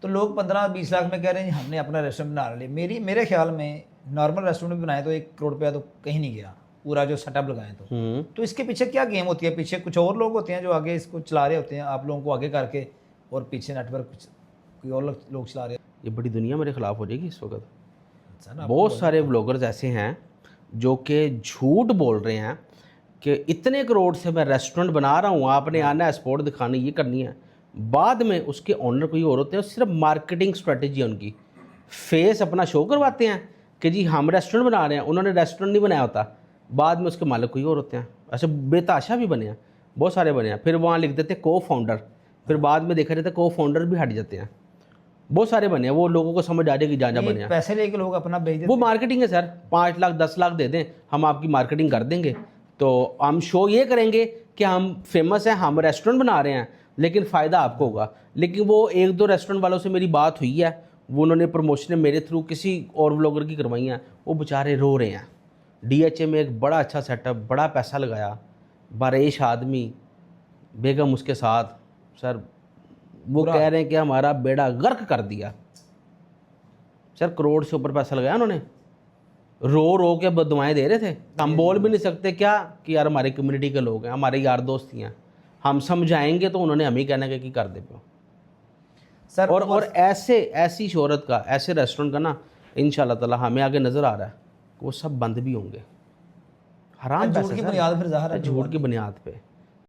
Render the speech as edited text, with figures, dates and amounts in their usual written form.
तो लोग 15-20 लाख में कह रहे हैं हमने अपना रेस्टोरेंट बना लिया। मेरे ख्याल में नॉर्मल रेस्टोरेंट भी बनाए तो 1 करोड़ रुपया तो कहीं नहीं गया, पूरा जो सेटअप लगाए तो इसके पीछे क्या गेम होती है? पीछे कुछ और लोग होते हैं जो आगे इसको चला रहे होते हैं, आप लोगों को आगे करके, और पीछे नेटवर्क कोई और लोग चला रहे हैं। ये बड़ी दुनिया मेरे खिलाफ हो जाएगी इस वक्त। अच्छा ना, बहुत सारे व्लॉगर्स ऐसे हैं जो कि झूठ बोल रहे हैं कि इतने करोड़ से मैं रेस्टोरेंट बना रहा हूँ, आपने आना है, स्पोर्ट दिखानी, ये करनी है। बाद में उसके ऑनर कोई और होते हैं, सिर्फ मार्केटिंग स्ट्रेटजी है उनकी। फेस अपना शो करवाते हैं कि जी हम रेस्टोरेंट बना रहे हैं, उन्होंने रेस्टोरेंट नहीं बनाया होता, बाद में उसके मालिक कोई और होते हैं। ऐसे बेताशा भी बने हैं, बहुत सारे बने हैं। फिर वहाँ लिख देते को फाउंडर, फिर बाद में देखा जाता है को फाउंडर भी हट जाते हैं। बहुत सारे बने हैं, वो लोगों को समझ आ जाएगी जहाँ जहाँ बने हैं। पैसे लेके लोग अपना बेच देते वो मार्केटिंग है सर, 5 लाख 10 लाख दे दें, हम आपकी मार्केटिंग कर देंगे। तो हम शो ये करेंगे कि हम फेमस हैं, हम रेस्टोरेंट बना रहे हैं, लेकिन फ़ायदा आपको होगा। लेकिन वो 1-2 रेस्टोरेंट वालों से मेरी बात हुई है, वो उन्होंने प्रमोशनें मेरे थ्रू किसी और व्लॉगर की करवाई हैं, वो बेचारे रो रहे हैं। DHA में एक बड़ा अच्छा सेटअप, बड़ा पैसा लगाया, बारेश आदमी, बेगम उसके साथ, सर वो कह रहे हैं कि हमारा बेड़ा गर्क कर दिया। सर करोड़ से ऊपर पैसा लगाया उन्होंने, रो रो के बददुआएं दे रहे थे। हम बोल भी नहीं सकते क्या कि यार हमारी कम्युनिटी के लोग हैं, हमारे यार दोस्त ही हैं, हम समझाएंगे तो उन्होंने हम ही कहना कि कर दे पे सर। और ऐसी शोहरत का, ऐसे रेस्टोरेंट का ना इंशाल्लाह ताला हमें आगे नज़र आ रहा है कि वो सब बंद भी होंगे। हराम झूठ की बुनियाद, फिर ज़ाहिर है झूठ की बुनियाद पे।